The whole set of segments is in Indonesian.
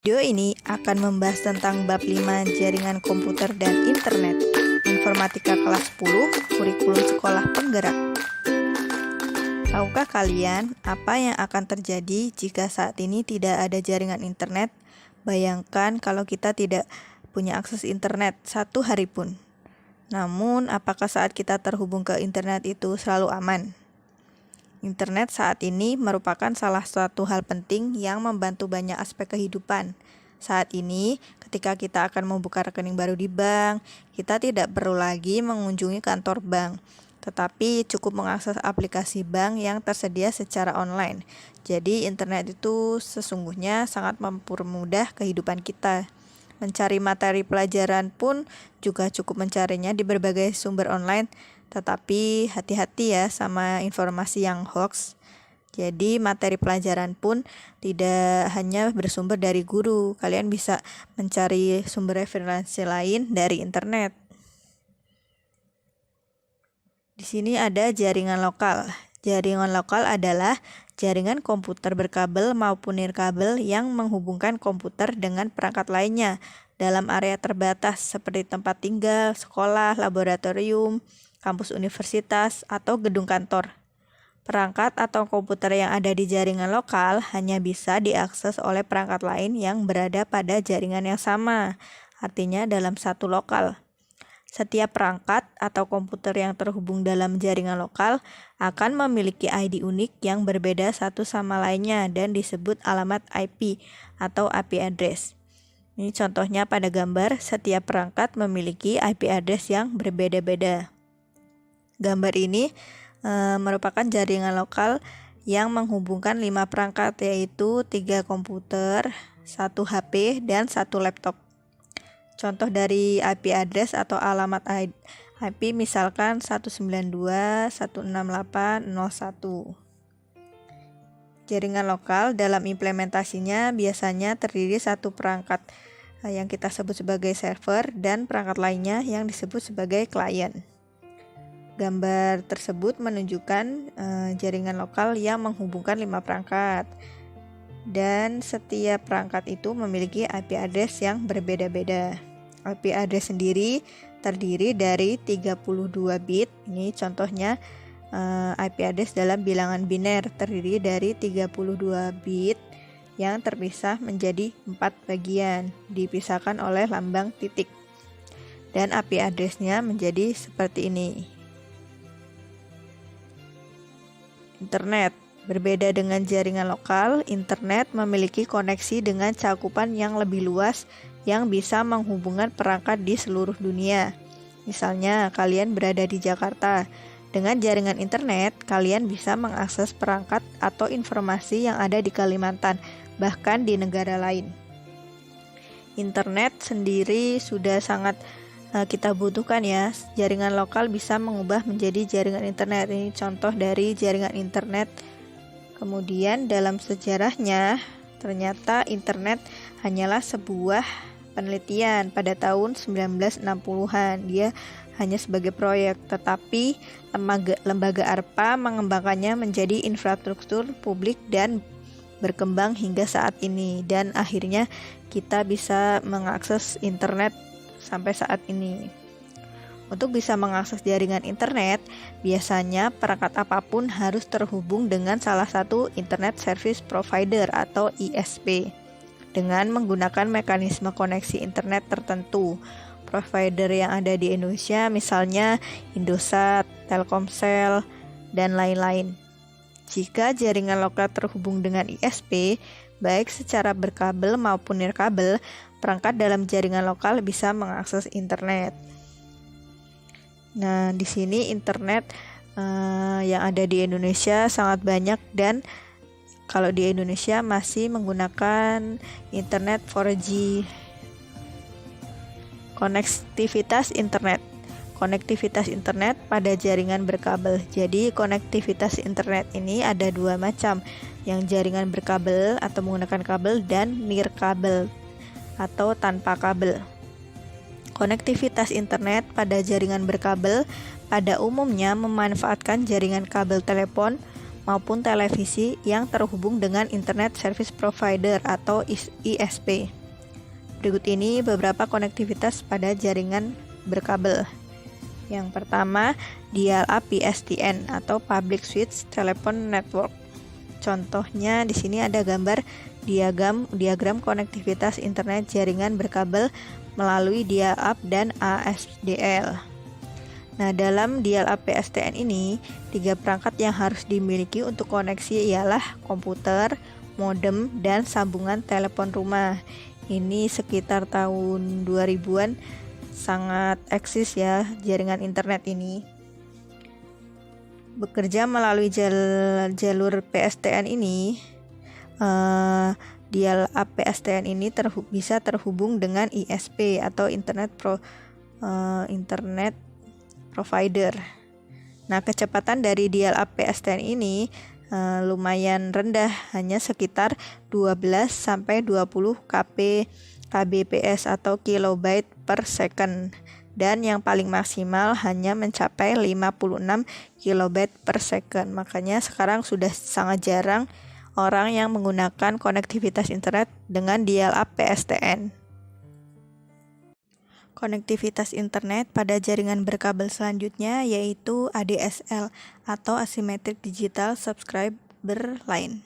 Video ini akan membahas tentang bab 5 jaringan komputer dan internet, informatika kelas 10, kurikulum sekolah penggerak. Tahukah kalian apa yang akan terjadi jika saat ini tidak ada jaringan internet? Bayangkan kalau kita tidak punya akses internet satu hari pun. Namun, apakah saat kita terhubung ke internet itu selalu aman? Internet saat ini merupakan salah satu hal penting yang membantu banyak aspek kehidupan. Saat ini, ketika kita akan membuka rekening baru di bank, kita tidak perlu lagi mengunjungi kantor bank, tetapi cukup mengakses aplikasi bank yang tersedia secara online. Jadi, internet itu sesungguhnya sangat mempermudah kehidupan kita. Mencari materi pelajaran pun juga cukup mencarinya di berbagai sumber online. Tetapi hati-hati ya sama informasi yang hoax. Jadi materi pelajaran pun tidak hanya bersumber dari guru. Kalian bisa mencari sumber referensi lain dari internet. Di sini ada jaringan lokal. Jaringan lokal adalah jaringan komputer berkabel maupun nirkabel yang menghubungkan komputer dengan perangkat lainnya dalam area terbatas seperti tempat tinggal, sekolah, laboratorium, kampus universitas, atau gedung kantor. Perangkat atau komputer yang ada di jaringan lokal hanya bisa diakses oleh perangkat lain yang berada pada jaringan yang sama, artinya dalam satu lokal. Setiap perangkat atau komputer yang terhubung dalam jaringan lokal akan memiliki ID unik yang berbeda satu sama lainnya dan disebut alamat IP atau IP address. Ini contohnya pada gambar, setiap perangkat memiliki IP address yang berbeda-beda. Gambar ini merupakan jaringan lokal yang menghubungkan 5 perangkat, yaitu 3 komputer, 1 HP, dan 1 laptop. Contoh dari IP address atau alamat IP misalkan 192.168.01. Jaringan lokal dalam implementasinya biasanya terdiri satu perangkat yang kita sebut sebagai server dan perangkat lainnya yang disebut sebagai klien. Gambar tersebut menunjukkan jaringan lokal yang menghubungkan 5 perangkat. Dan setiap perangkat itu memiliki IP address yang berbeda-beda. IP address sendiri terdiri dari 32 bit. Ini contohnya IP address dalam bilangan biner terdiri dari 32 bit yang terpisah menjadi 4 bagian, dipisahkan oleh lambang titik. Dan IP address-nya menjadi seperti ini. Internet. Berbeda dengan jaringan lokal, internet memiliki koneksi dengan cakupan yang lebih luas yang bisa menghubungkan perangkat di seluruh dunia. Misalnya, kalian berada di Jakarta. Dengan jaringan internet, kalian bisa mengakses perangkat atau informasi yang ada di Kalimantan, bahkan di negara lain. Internet sendiri sudah sangat kita butuhkan ya. Jaringan lokal bisa mengubah menjadi jaringan internet. Ini contoh dari jaringan internet. Kemudian dalam sejarahnya ternyata internet hanyalah sebuah penelitian pada tahun 1960-an. Dia hanya sebagai proyek, tetapi lembaga ARPA mengembangkannya menjadi infrastruktur publik dan berkembang hingga saat ini, dan akhirnya kita bisa mengakses internet sampai saat ini. Untuk bisa mengakses jaringan internet, biasanya perangkat apapun harus terhubung dengan salah satu Internet Service Provider atau ISP dengan menggunakan mekanisme koneksi internet tertentu. Provider yang ada di Indonesia misalnya Indosat, Telkomsel, dan lain-lain. Jika jaringan lokal terhubung dengan ISP, baik secara berkabel maupun nirkabel, perangkat dalam jaringan lokal bisa mengakses internet. Nah, di sini internet yang ada di Indonesia sangat banyak, dan kalau di Indonesia masih menggunakan internet 4G. Konektivitas internet. Konektivitas internet pada jaringan berkabel. Jadi konektivitas internet ini ada 2 macam, yang jaringan berkabel atau menggunakan kabel dan nirkabel atau tanpa kabel. Konektivitas internet pada jaringan berkabel pada umumnya memanfaatkan jaringan kabel telepon maupun televisi yang terhubung dengan Internet Service Provider atau ISP. Berikut ini beberapa konektivitas pada jaringan berkabel. Yang pertama, dial-up PSTN atau Public Switch Telephone Network. Contohnya di sini ada gambar diagram konektivitas internet jaringan berkabel melalui dial-up dan ASDL. Nah, dalam dial-up PSTN ini, 3 perangkat yang harus dimiliki untuk koneksi ialah komputer, modem, dan sambungan telepon rumah. Ini sekitar tahun 2000-an sangat eksis ya jaringan internet ini. Bekerja melalui jalur PSTN ini, dial-up PSTN ini bisa terhubung dengan ISP atau Internet Provider. Nah, kecepatan dari dial-up PSTN ini lumayan rendah, hanya sekitar 12-20 kbps atau kilobyte per second, dan yang paling maksimal hanya mencapai 56 kilobyte per second. Makanya sekarang sudah sangat jarang orang yang menggunakan konektivitas internet dengan dial-up PSTN. Konektivitas internet pada jaringan berkabel selanjutnya yaitu ADSL atau Asymmetric Digital Subscriber Line.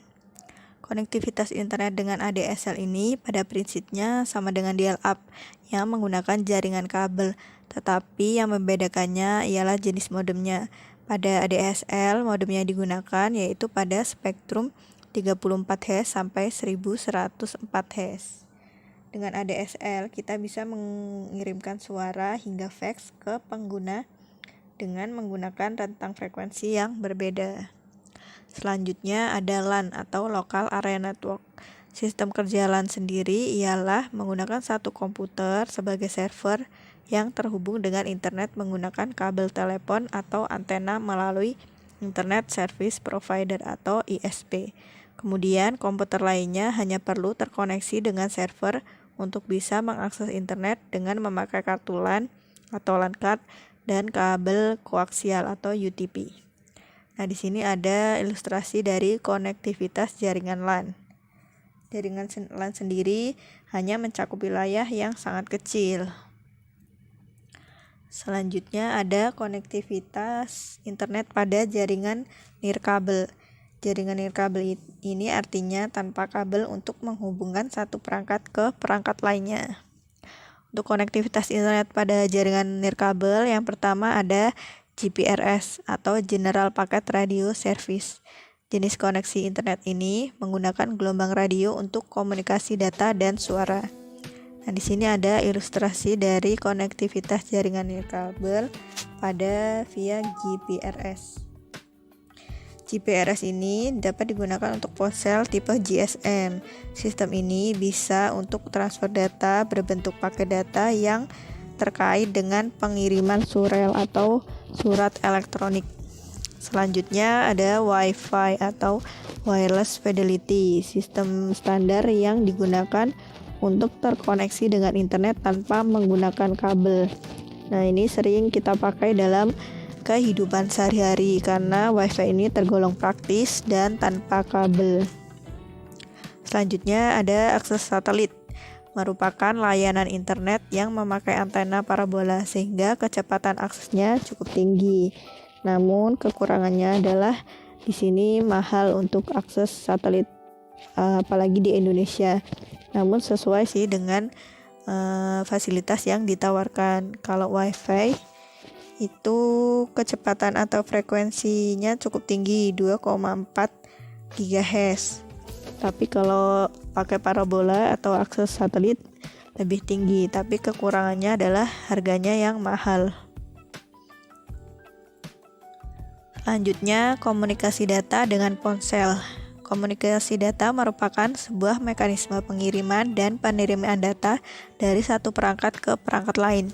Konektivitas internet dengan ADSL ini pada prinsipnya sama dengan dial-up yang menggunakan jaringan kabel, tetapi yang membedakannya ialah jenis modemnya. Pada ADSL, modem yang digunakan yaitu pada spektrum 34 Hz sampai 1104 Hz. Dengan ADSL, kita bisa mengirimkan suara hingga fax ke pengguna dengan menggunakan rentang frekuensi yang berbeda. Selanjutnya ada LAN atau Local Area Network. Sistem kerja LAN sendiri ialah menggunakan satu komputer sebagai server yang terhubung dengan internet menggunakan kabel telepon atau antena melalui Internet Service Provider atau ISP. Kemudian komputer lainnya hanya perlu terkoneksi dengan server untuk bisa mengakses internet dengan memakai kartu LAN atau LAN card dan kabel koaksial atau UTP. Nah, di sini ada ilustrasi dari konektivitas jaringan LAN. Jaringan LAN sendiri hanya mencakup wilayah yang sangat kecil. Selanjutnya ada konektivitas internet pada jaringan nirkabel. Jaringan nirkabel ini artinya tanpa kabel untuk menghubungkan satu perangkat ke perangkat lainnya. Untuk konektivitas internet pada jaringan nirkabel, yang pertama ada GPRS atau General Packet Radio Service. Jenis koneksi internet ini menggunakan gelombang radio untuk komunikasi data dan suara. Nah, di sini ada ilustrasi dari konektivitas jaringan nirkabel pada via GPRS. GPRS ini dapat digunakan untuk ponsel tipe GSM. Sistem ini bisa untuk transfer data berbentuk paket data yang terkait dengan pengiriman surel atau surat elektronik. Selanjutnya ada Wi-Fi atau Wireless Fidelity, sistem standar yang digunakan untuk terkoneksi dengan internet tanpa menggunakan kabel. Nah, ini sering kita pakai dalam kehidupan sehari-hari karena Wi-Fi ini tergolong praktis dan tanpa kabel. Selanjutnya ada akses satelit, merupakan layanan internet yang memakai antena parabola sehingga kecepatan aksesnya cukup tinggi. Namun kekurangannya adalah di sini mahal untuk akses satelit, apalagi di Indonesia. Namun sesuai sih dengan fasilitas yang ditawarkan. Kalau Wi-Fi itu kecepatan atau frekuensinya cukup tinggi, 2,4 GHz. Tapi kalau pakai parabola atau akses satelit lebih tinggi, tapi kekurangannya adalah harganya yang mahal. Selanjutnya, komunikasi data dengan ponsel. Komunikasi data merupakan sebuah mekanisme pengiriman dan penerimaan data dari satu perangkat ke perangkat lain.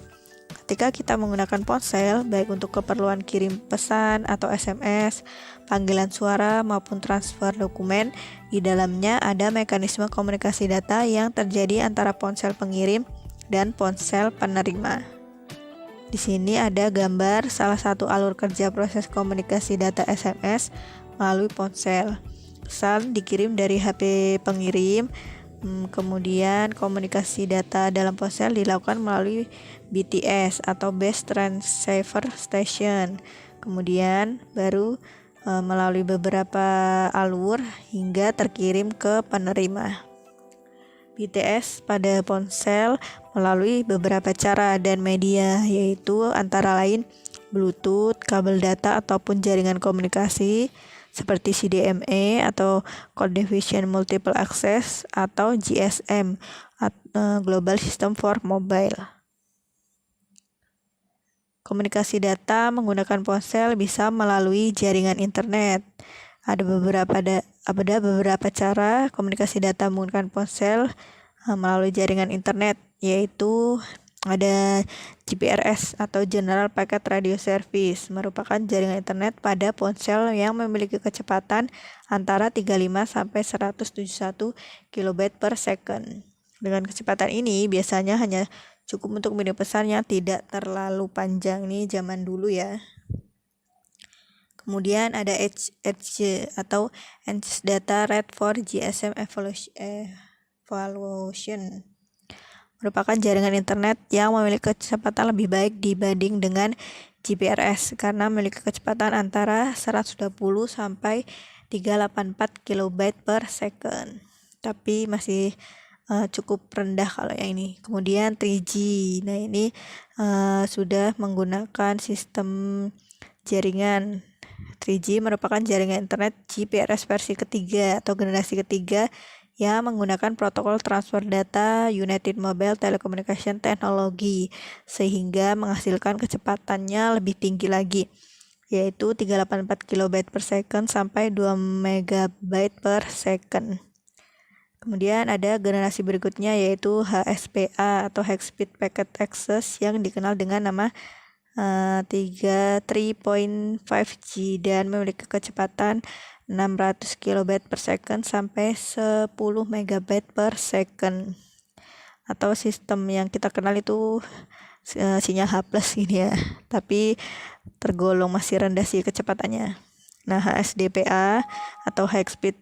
Ketika kita menggunakan ponsel, baik untuk keperluan kirim pesan atau SMS, panggilan suara maupun transfer dokumen, di dalamnya ada mekanisme komunikasi data yang terjadi antara ponsel pengirim dan ponsel penerima. Di sini ada gambar salah satu alur kerja proses komunikasi data SMS melalui ponsel. Pesan dikirim dari HP pengirim, kemudian komunikasi data dalam ponsel dilakukan melalui BTS atau Base Transceiver Station. Kemudian baru melalui beberapa alur hingga terkirim ke penerima. BTS pada ponsel melalui beberapa cara dan media, yaitu antara lain Bluetooth, kabel data ataupun jaringan komunikasi seperti CDMA atau Code Division Multiple Access atau GSM, Global System for Mobile. Komunikasi data menggunakan ponsel bisa melalui jaringan internet. Ada beberapa cara komunikasi data menggunakan ponsel melalui jaringan internet, yaitu ada GPRS atau General Packet Radio Service, merupakan jaringan internet pada ponsel yang memiliki kecepatan antara 35 sampai 171 kilobit per second. Dengan kecepatan ini biasanya hanya cukup untuk mengirim pesan yang tidak terlalu panjang, nih zaman dulu ya. Kemudian ada Edge atau Edge Data Rate for GSM Evaluation, merupakan jaringan internet yang memiliki kecepatan lebih baik dibanding dengan GPRS karena memiliki kecepatan antara 120 sampai 384 kilobit per second. Tapi masih cukup rendah kalau yang ini. Kemudian 3G. Nah, ini sudah menggunakan sistem jaringan. 3G merupakan jaringan internet GPRS versi ketiga atau generasi ketiga yang menggunakan protokol transfer data United Mobile Telecommunication Technology sehingga menghasilkan kecepatannya lebih tinggi lagi, yaitu 384 kilobit per second sampai 2 megabyte per second. Kemudian ada generasi berikutnya yaitu HSPA atau High Speed Packet Access yang dikenal dengan nama 3.5G dan memiliki kecepatan 600 kilobit per second sampai 10 megabyte per second. Atau sistem yang kita kenal itu sinyal H+ ini ya, tapi tergolong masih rendah sih kecepatannya. Nah, HSDPA atau High Speed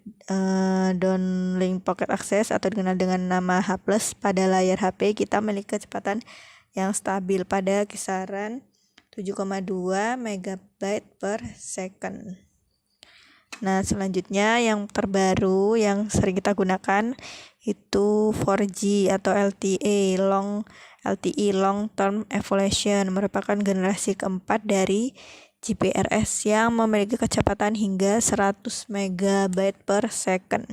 Downlink Pocket Access atau dikenal dengan nama H+ pada layar HP kita memiliki kecepatan yang stabil pada kisaran 7,2 megabyte per second. Nah, selanjutnya yang terbaru yang sering kita gunakan itu 4G atau LTE Long Term Evolution, merupakan generasi keempat dari GPRS yang memiliki kecepatan hingga 100 megabyte per second.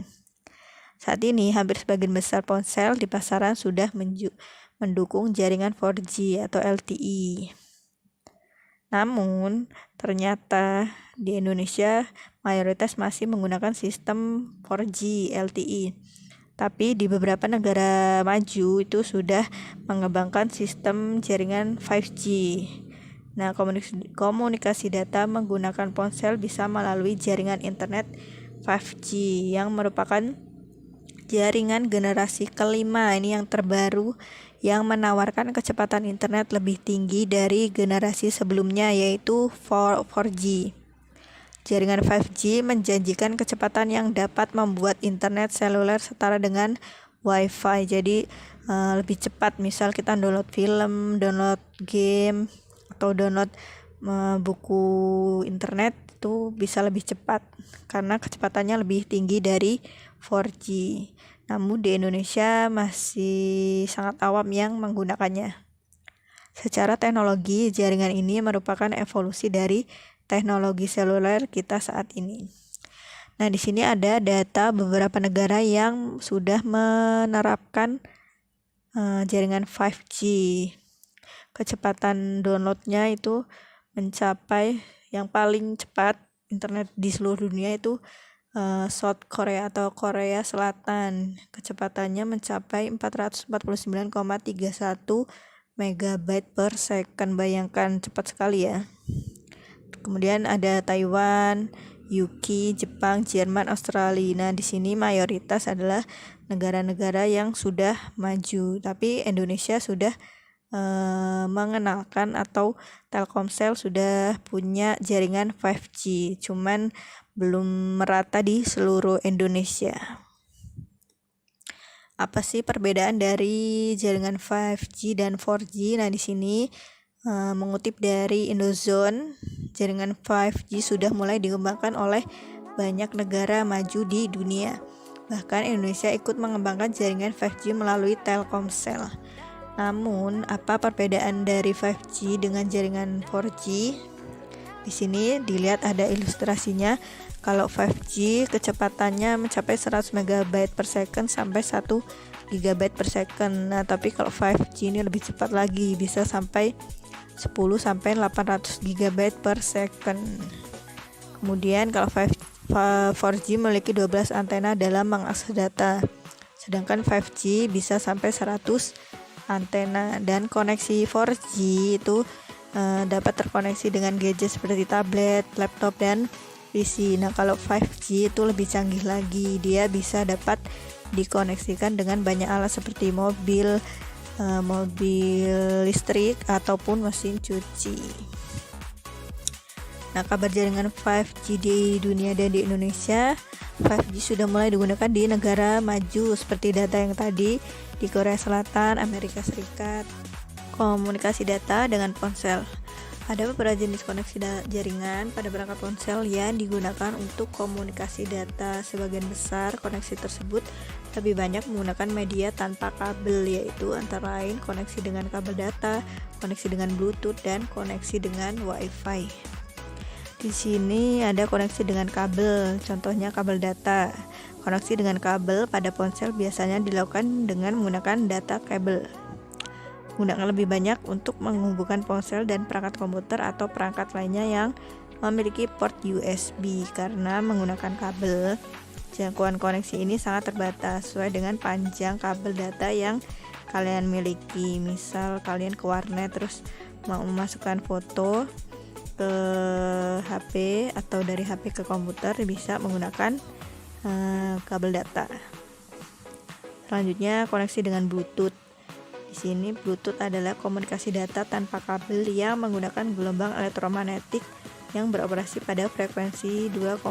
Saat ini hampir sebagian besar ponsel di pasaran sudah mendukung jaringan 4G atau LTE. Namun, ternyata di Indonesia mayoritas masih menggunakan sistem 4G LTE. Tapi di beberapa negara maju itu sudah mengembangkan sistem jaringan 5G. Nah, komunikasi data menggunakan ponsel bisa melalui jaringan internet 5G yang merupakan jaringan generasi kelima, ini yang terbaru yang menawarkan kecepatan internet lebih tinggi dari generasi sebelumnya yaitu 4G. Jaringan 5G menjanjikan kecepatan yang dapat membuat internet seluler setara dengan Wi-Fi. Jadi lebih cepat, misal kita download film, download game, atau download buku internet itu bisa lebih cepat karena kecepatannya lebih tinggi dari 4G. Namun di Indonesia masih sangat awam yang menggunakannya. Secara teknologi, jaringan ini merupakan evolusi dari teknologi seluler kita saat ini. Nah, di sini ada data beberapa negara yang sudah menerapkan jaringan 5G. Kecepatan downloadnya itu mencapai yang paling cepat internet di seluruh dunia itu South Korea atau Korea Selatan. Kecepatannya mencapai 449,31 megabyte per second. Bayangkan cepat sekali ya. Kemudian ada Taiwan, UK, Jepang, Jerman, Australia. Nah, di sini mayoritas adalah negara-negara yang sudah maju, tapi Indonesia sudah mengenalkan atau Telkomsel sudah punya jaringan 5G, cuman belum merata di seluruh Indonesia. Apa sih perbedaan dari jaringan 5G dan 4G? Nah, di sini mengutip dari Indozone, jaringan 5G sudah mulai dikembangkan oleh banyak negara maju di dunia. Bahkan Indonesia ikut mengembangkan jaringan 5G melalui Telkomsel. Namun, apa perbedaan dari 5G dengan jaringan 4G? Di sini dilihat ada ilustrasinya. Kalau 5G kecepatannya mencapai 100 MB per second sampai 1 GB per second. Nah, tapi kalau 5G ini lebih cepat lagi, bisa sampai 10 sampai 800 GB per second. Kemudian kalau 4G memiliki 12 antena dalam mengakses data, sedangkan 5G bisa sampai 100 antena, dan koneksi 4G itu dapat terkoneksi dengan gadget seperti tablet, laptop, dan PC. Nah, kalau 5G itu lebih canggih lagi, dia bisa dapat dikoneksikan dengan banyak alat seperti mobil listrik ataupun mesin cuci. Nah, kabar jaringan 5G di dunia dan di Indonesia. 5G sudah mulai digunakan di negara maju seperti data yang tadi di Korea Selatan, Amerika Serikat. Komunikasi data dengan ponsel. Ada beberapa jenis koneksi jaringan pada perangkat ponsel yang digunakan untuk komunikasi data. Sebagian besar koneksi tersebut lebih banyak menggunakan media tanpa kabel, yaitu antara lain koneksi dengan kabel data, koneksi dengan Bluetooth, dan koneksi dengan Wi-Fi. Di sini ada koneksi dengan kabel, contohnya kabel data. Koneksi dengan kabel pada ponsel biasanya dilakukan dengan menggunakan data kabel. Gunakan lebih banyak untuk menghubungkan ponsel dan perangkat komputer atau perangkat lainnya yang memiliki port USB. Karena menggunakan kabel, jangkauan koneksi ini sangat terbatas sesuai dengan panjang kabel data yang kalian miliki. Misal kalian ke warnet terus mau memasukkan foto ke HP atau dari HP ke komputer, bisa menggunakan kabel data. Selanjutnya, koneksi dengan Bluetooth. Di sini Bluetooth adalah komunikasi data tanpa kabel yang menggunakan gelombang elektromagnetik yang beroperasi pada frekuensi 2,45.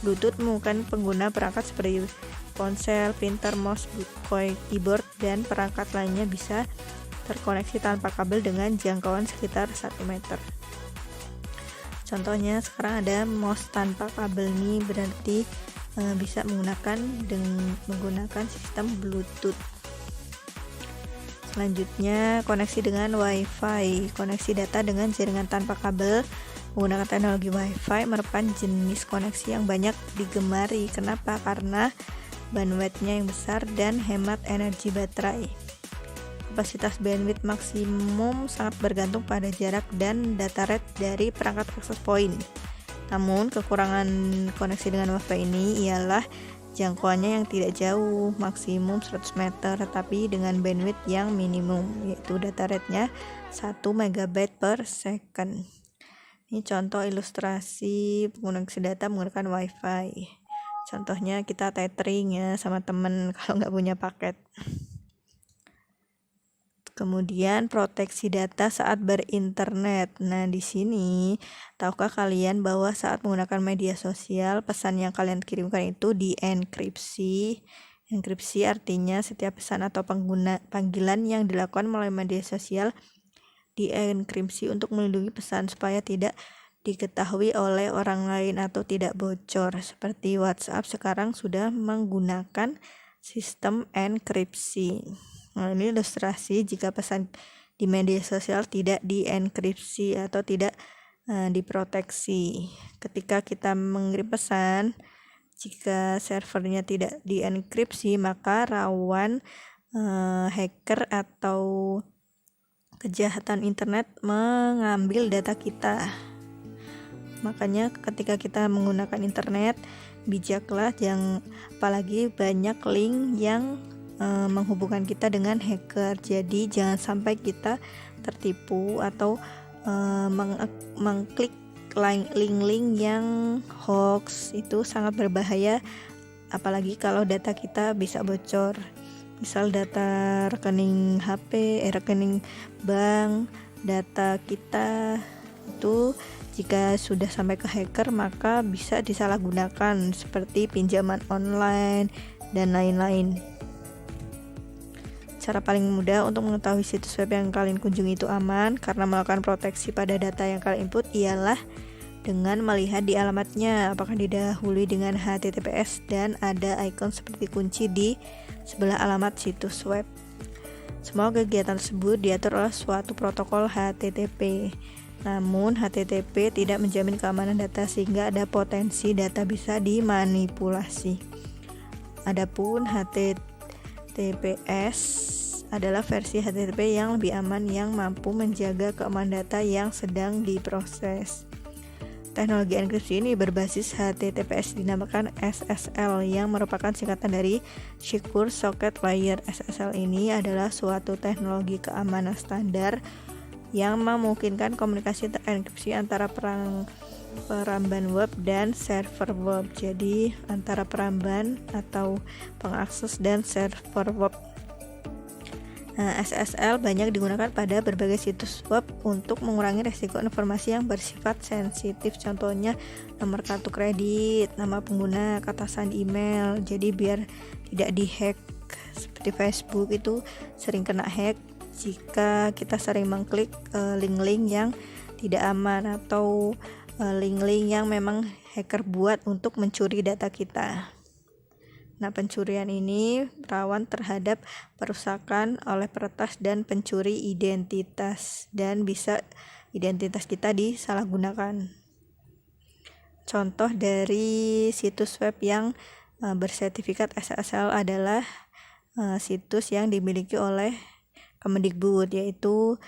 Bluetooth memungkinkan pengguna perangkat seperti ponsel, printer, mouse, keyboard, dan perangkat lainnya bisa terkoneksi tanpa kabel dengan jangkauan sekitar 1 meter. Contohnya sekarang ada mouse tanpa kabel, ini berarti bisa menggunakan sistem Bluetooth. Selanjutnya, koneksi dengan Wi-Fi. Koneksi data dengan jaringan tanpa kabel menggunakan teknologi Wi-Fi merupakan jenis koneksi yang banyak digemari. Kenapa? Karena bandwidth-nya yang besar dan hemat energi baterai. Kapasitas bandwidth maksimum sangat bergantung pada jarak dan data rate dari perangkat akses point. Namun, kekurangan koneksi dengan Wi-Fi ini ialah jangkauannya yang tidak jauh, maksimum 100 meter, tetapi dengan bandwidth yang minimum, yaitu data rate-nya 1 MB per second. Ini contoh ilustrasi koneksi data menggunakan Wi-Fi. Contohnya kita tethering ya sama temen kalau nggak punya paket. Kemudian proteksi data saat berinternet. Nah, di sini tahukah kalian bahwa saat menggunakan media sosial, pesan yang kalian kirimkan itu dienkripsi. Enkripsi artinya setiap pesan atau panggilan yang dilakukan melalui media sosial dienkripsi untuk melindungi pesan supaya tidak diketahui oleh orang lain atau tidak bocor. Seperti WhatsApp sekarang sudah menggunakan sistem enkripsi. Nah, ini ilustrasi jika pesan di media sosial tidak dienkripsi atau tidak diproteksi. Ketika kita mengirim pesan, jika servernya tidak dienkripsi, maka rawan hacker atau kejahatan internet mengambil data kita. Makanya ketika kita menggunakan internet, bijaklah, apalagi banyak link yang menghubungkan kita dengan hacker. Jadi jangan sampai kita tertipu atau mengklik link-link yang hoax. Itu sangat berbahaya, apalagi kalau data kita bisa bocor. Misal data rekening HP, rekening bank, data kita itu jika sudah sampai ke hacker maka bisa disalahgunakan seperti pinjaman online dan lain-lain. Cara paling mudah untuk mengetahui situs web yang kalian kunjungi itu aman karena melakukan proteksi pada data yang kalian input ialah dengan melihat di alamatnya apakah didahului dengan HTTPS dan ada ikon seperti kunci di sebelah alamat situs web. Semua kegiatan tersebut diatur oleh suatu protokol HTTP. Namun HTTP tidak menjamin keamanan data sehingga ada potensi data bisa dimanipulasi. Adapun HTTPS adalah versi HTTP yang lebih aman yang mampu menjaga keamanan data yang sedang diproses. Teknologi enkripsi ini berbasis HTTPS dinamakan SSL yang merupakan singkatan dari Secure Socket Layer. SSL ini adalah suatu teknologi keamanan standar yang memungkinkan komunikasi terenkripsi antara peramban web dan server web. Jadi antara peramban atau pengakses dan server web. SSL banyak digunakan pada berbagai situs web untuk mengurangi resiko informasi yang bersifat sensitif. Contohnya nomor kartu kredit, nama pengguna, kata sandi email. Jadi biar tidak dihack. Seperti Facebook itu sering kena hack jika kita sering mengklik link-link yang tidak aman atau link-link yang memang hacker buat untuk mencuri data kita. Nah, pencurian ini rawan terhadap perusakan oleh peretas dan pencuri identitas dan bisa identitas kita disalahgunakan. Contoh dari situs web yang bersertifikat SSL adalah situs yang dimiliki oleh Kemendikbud, yaitu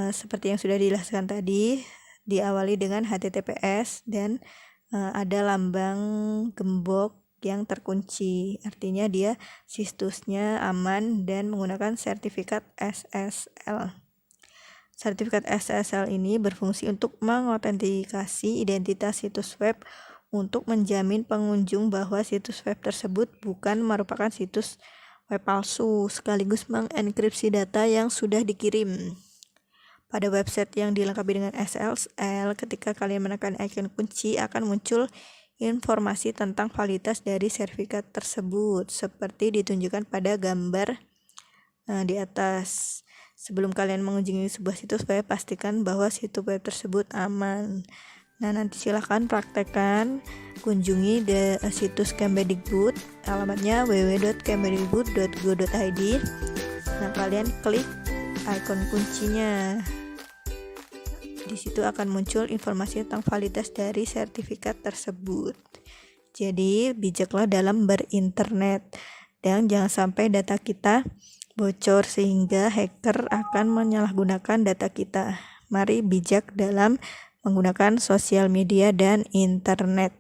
seperti yang sudah dijelaskan tadi, diawali dengan HTTPS dan ada lambang gembok yang terkunci, artinya dia situsnya aman dan menggunakan sertifikat SSL. Sertifikat SSL ini berfungsi untuk mengotentikasi identitas situs web untuk menjamin pengunjung bahwa situs web tersebut bukan merupakan situs web palsu, sekaligus mengenkripsi data yang sudah dikirim. Pada website yang dilengkapi dengan SSL, ketika kalian menekan ikon kunci akan muncul informasi tentang validitas dari sertifikat tersebut seperti ditunjukkan pada gambar di atas. Sebelum kalian mengunjungi sebuah situs web, pastikan bahwa situs web tersebut aman. Nah, nanti silahkan praktekkan, kunjungi situs Kemendikbud, alamatnya www.kemendikbud.go.id. Nah, kalian klik ikon kuncinya. Di situ akan muncul informasi tentang validitas dari sertifikat tersebut. Jadi, bijaklah dalam berinternet dan jangan sampai data kita bocor sehingga hacker akan menyalahgunakan data kita. Mari bijak dalam menggunakan sosial media dan internet.